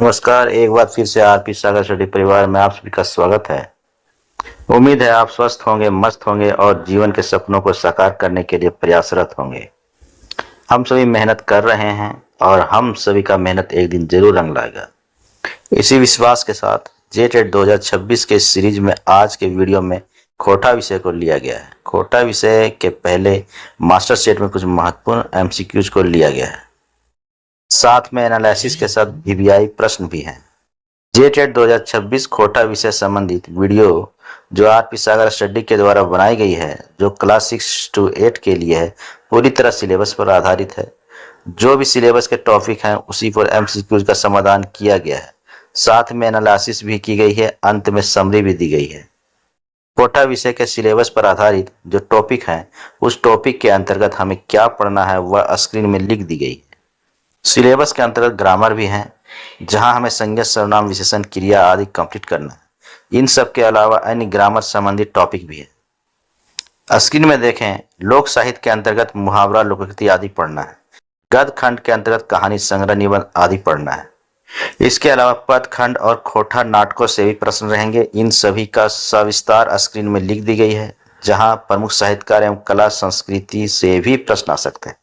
नमस्कार, एक बार फिर से आरपी सागर स्टडी परिवार में आप सभी का स्वागत है। उम्मीद है आप स्वस्थ होंगे, मस्त होंगे और जीवन के सपनों को साकार करने के लिए प्रयासरत होंगे। हम सभी मेहनत कर रहे हैं और हम सभी का मेहनत एक दिन जरूर रंग लाएगा। इसी विश्वास के साथ जेटेट 2026 के सीरीज में आज के वीडियो में खोटा विषय को लिया गया है। खोटा विषय के पहले मास्टर सेट में कुछ महत्वपूर्ण एमसीक्यूज को लिया गया है, साथ में एनालिसिस के साथ वीवीआई प्रश्न भी हैं। जेटेट 2026 खोटा विषय संबंधित वीडियो जो आरपी सागर स्टडी के द्वारा बनाई गई है, जो क्लास 6 to 8 के लिए है, पूरी तरह सिलेबस पर आधारित है। जो भी सिलेबस के टॉपिक हैं उसी पर एमसीक्यूज का समाधान किया गया है, साथ में एनालिसिस भी की गई है, अंत में समरी भी दी गई है। खोटा विषय के सिलेबस पर आधारित जो टॉपिक हैं उस टॉपिक के अंतर्गत हमें क्या पढ़ना है वह स्क्रीन में लिख दी गई है। सिलेबस के अंतर्गत ग्रामर भी है, जहां हमें संज्ञा, सर्वनाम, विशेषण, क्रिया आदि कंप्लीट करना है। इन सब के अलावा अन्य ग्रामर संबंधित टॉपिक भी है। स्क्रीन में देखें, लोक साहित्य के अंतर्गत मुहावरा, लोकोक्ति आदि पढ़ना है। गद्य खंड के अंतर्गत कहानी, संग्रह, निबंध आदि पढ़ना है। इसके अलावा पद खंड और खोटा नाटकों से भी प्रश्न रहेंगे। इन सभी का सविस्तार स्क्रीन में लिख दी गई है, जहां प्रमुख साहित्यकार एवं कला संस्कृति से भी प्रश्न आ सकते हैं।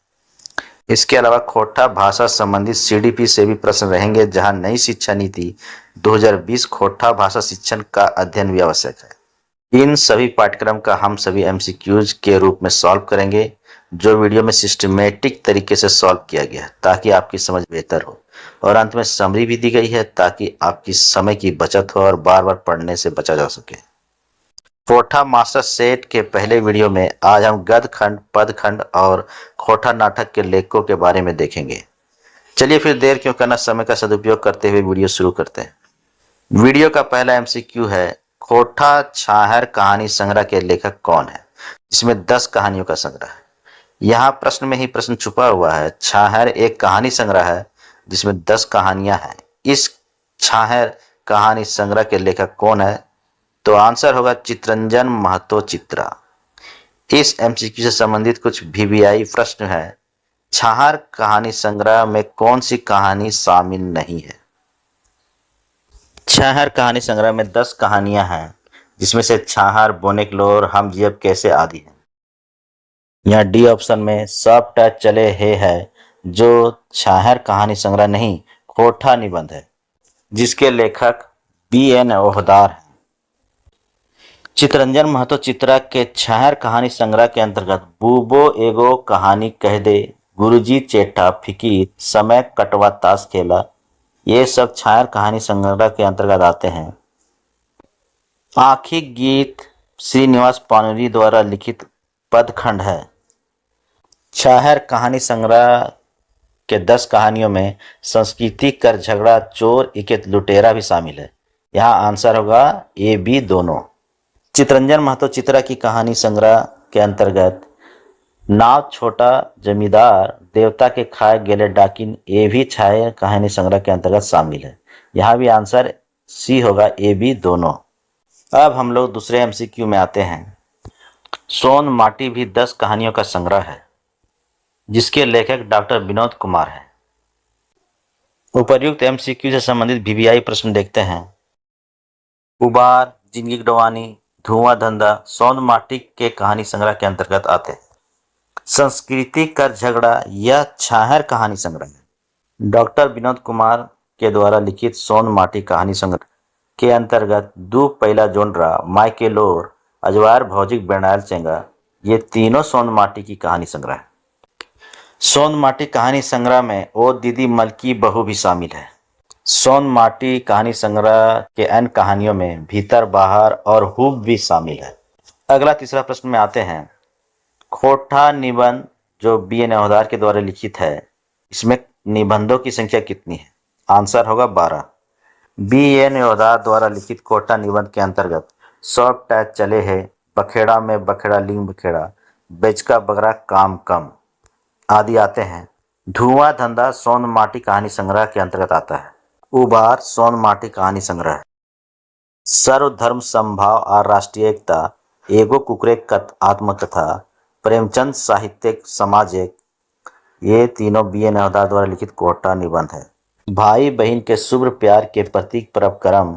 इसके अलावा खोटा भाषा संबंधित सीडीपी से भी प्रश्न रहेंगे, जहां नई शिक्षा नीति 2020 खोटा भाषा शिक्षण का अध्ययन भी आवश्यक है। इन सभी पाठ्यक्रम का हम सभी एमसीक्यूज के रूप में सॉल्व करेंगे, जो वीडियो में सिस्टमेटिक तरीके से सॉल्व किया गया है, ताकि आपकी समझ बेहतर हो। और अंत में समरी भी दी गई है, ताकि आपकी समय की बचत हो और बार बार पढ़ने से बचा जा सके। खोटा मास्टर सेट के पहले वीडियो में आज हम गद्य खंड, पद खंड और खोटा नाटक के लेखकों के बारे में देखेंगे। चलिए फिर देर क्यों करना, समय का सदुपयोग करते हुए वीडियो शुरू करते हैं। वीडियो का पहला एमसीक्यू है, खोटा छाहर कहानी संग्रह के लेखक कौन है, जिसमें 10 कहानियों का संग्रह है। यहाँ प्रश्न में ही प्रश्न छुपा हुआ है। छाहर एक कहानी संग्रह है जिसमें 10 कहानियां हैं। इस छाहर कहानी संग्रह के लेखक कौन है? तो आंसर होगा चितरंजन महतो चित्रा। इस एमसीक्यू से संबंधित कुछ वीवीआई प्रश्न है। छाहर कहानी संग्रह में कौन सी कहानी शामिल नहीं है? छाहर कहानी संग्रह में 10 कहानियां हैं, जिसमें से छाहर, बोनेकलोर, हम जियब कैसे आदि हैं। यहाँ डी ऑप्शन में सब टच चले है, जो छाहर कहानी संग्रह नहीं, खोटा निबंध है, जिसके लेखक BN ओहदार हैं। चितरंजन महतो चित्रा के छाहर कहानी संग्रह के अंतर्गत बूबो एगो कहानी कह दे, गुरुजी चेठा फिकीर, समय कटवा ताश खेला, ये सब छाहर कहानी संग्रह के अंतर्गत आते हैं। आखिरी गीत श्रीनिवास पानुरी द्वारा लिखित पदखंड है। छाहर कहानी संग्रह के 10 कहानियों में संस्कृति, कर झगड़ा, चोर, इकेत, लुटेरा भी शामिल है। यहाँ आंसर होगा A, B दोनों। चितरंजन महतो चित्रा की कहानी संग्रह के अंतर्गत नाव छोटा जमींदार, देवता के खाए गेले डाकिन, ये भी छाहर कहानी संग्रह के अंतर्गत शामिल है। यहाँ भी आंसर C होगा, A, B दोनों। अब हम लोग दूसरे एमसीक्यू में आते हैं। सोन माटी भी 10 कहानियों का संग्रह है, जिसके लेखक डॉक्टर विनोद कुमार हैं। उपर्युक्त एमसीक्यू से संबंधित वीवीआई प्रश्न देखते हैं। उबार, जिंदगी डवानी, धुआं धंधा सोन माटी के कहानी संग्रह के अंतर्गत आते हैं। संस्कृति, कर झगड़ा यह छाहर कहानी संग्रह है। डॉक्टर विनोद कुमार के द्वारा लिखित सोन माटी कहानी संग्रह के अंतर्गत दू पहला जोनरा, माइकेलोर, अजवार भौजिक, बेनाल चेंगा, ये तीनों सोन माटी की कहानी संग्रह है। सोन माटी कहानी संग्रह में ओ दीदी मलकी बहू भी शामिल है। सोन माटी कहानी संग्रह के अन्य कहानियों में भीतर बाहर और हुब भी शामिल है। अगला तीसरा प्रश्न में आते हैं। खोटा निबंध जो BN ओहदार के द्वारा लिखित है, इसमें निबंधों की संख्या कितनी है? आंसर होगा 12। BN ओहदार द्वारा लिखित खोटा निबंध के अंतर्गत सब टैग चले है, बखेड़ा में बखेड़ा लिंग बखेड़ा, बेचका बगरा काम कम आदि आते हैं। धुआं धंधा सोन माटी कहानी संग्रह के अंतर्गत आता है। उबार सोन माटी कहानी संग्रह है। सर्वधर्म समभाव और राष्ट्रीय एकता, एगो कुकरे आत्मकथा, प्रेमचंद साहित्यिक समाज एक, ये तीनों BN ओहदार द्वारा लिखित खोटा निबंध है। भाई बहन के शुभ प्यार के प्रतीक परब करम,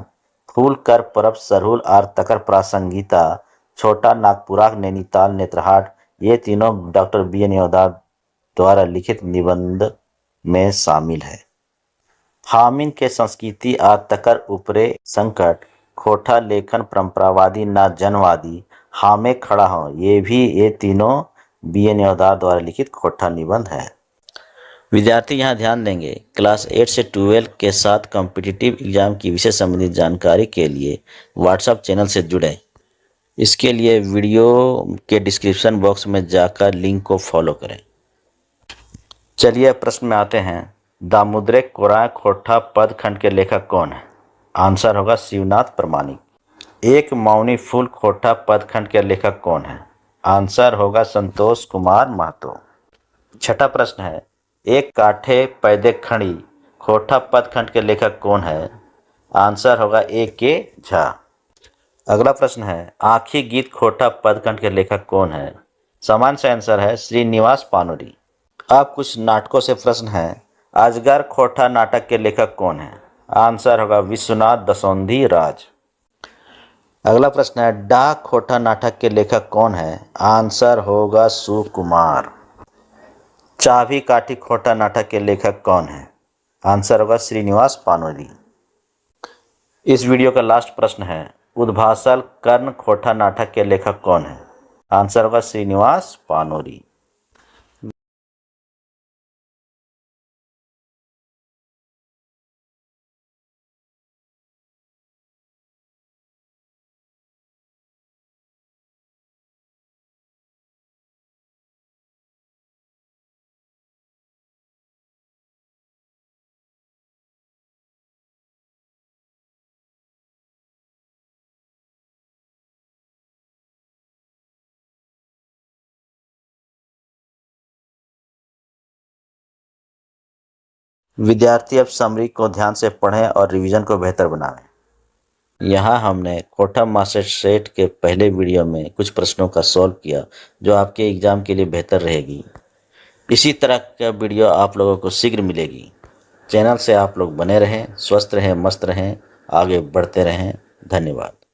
फूल कर परब सरहुल आर तकर प्रासंगिकता, छोटा नागपुरा नैनीताल नेत्रहाट, ये तीनों डॉक्टर बी एन योदा द्वारा लिखित निबंध में शामिल है। हामिन के संस्कृति आ तकर उपरे संकट, खोटा लेखन परंपरावादी ना जनवादी, हामे खड़ा हो, ये तीनों बी एन योदा द्वारा लिखित खोटा निबंध है। विद्यार्थी यहाँ ध्यान देंगे, क्लास 8 से 12 के साथ कॉम्पिटिटिव एग्जाम की विषय संबंधित जानकारी के लिए व्हाट्सएप चैनल से जुड़ें। इसके लिए वीडियो के डिस्क्रिप्शन बॉक्स में जाकर लिंक को फॉलो करें। चलिए प्रश्न में आते हैं। दामोदर कोराय खोटा पद खंड के लेखक कौन है? आंसर होगा शिवनाथ प्रमाणिक। एक मौनी फूल खोटा पद खंड के लेखक कौन है? आंसर होगा संतोष कुमार महतो। छठा प्रश्न है, एक काठे पैदे खड़ी खोटा पद खंड के लेखक कौन है? आंसर होगा ए के झा। अगला प्रश्न है, आखी गीत खोटा पद खंड के लेखक कौन है? समान से आंसर है श्रीनिवास पानोरी। अब कुछ नाटकों से प्रश्न है, अजगर खोटा नाटक के लेखक कौन है? आंसर होगा विश्वनाथ दसौंधी राज। अगला प्रश्न है, डाक खोटा नाटक के लेखक कौन है? आंसर होगा सुकुमार। चाबी काठी खोटा नाटक के लेखक कौन है? आंसर होगा श्रीनिवास पानोरी। इस वीडियो का लास्ट प्रश्न है, उद्भासल कर्ण खोटा नाटक के लेखक कौन है? आंसर होगा श्रीनिवास पानोरी। विद्यार्थी अब समरी को ध्यान से पढ़ें और रिवीजन को बेहतर बनाएं। यहाँ हमने कोटा मास्टर सेट के पहले वीडियो में कुछ प्रश्नों का सॉल्व किया जो आपके एग्जाम के लिए बेहतर रहेगी। इसी तरह का वीडियो आप लोगों को शीघ्र मिलेगी। चैनल से आप लोग बने रहें, स्वस्थ रहें, मस्त रहें, आगे बढ़ते रहें। धन्यवाद।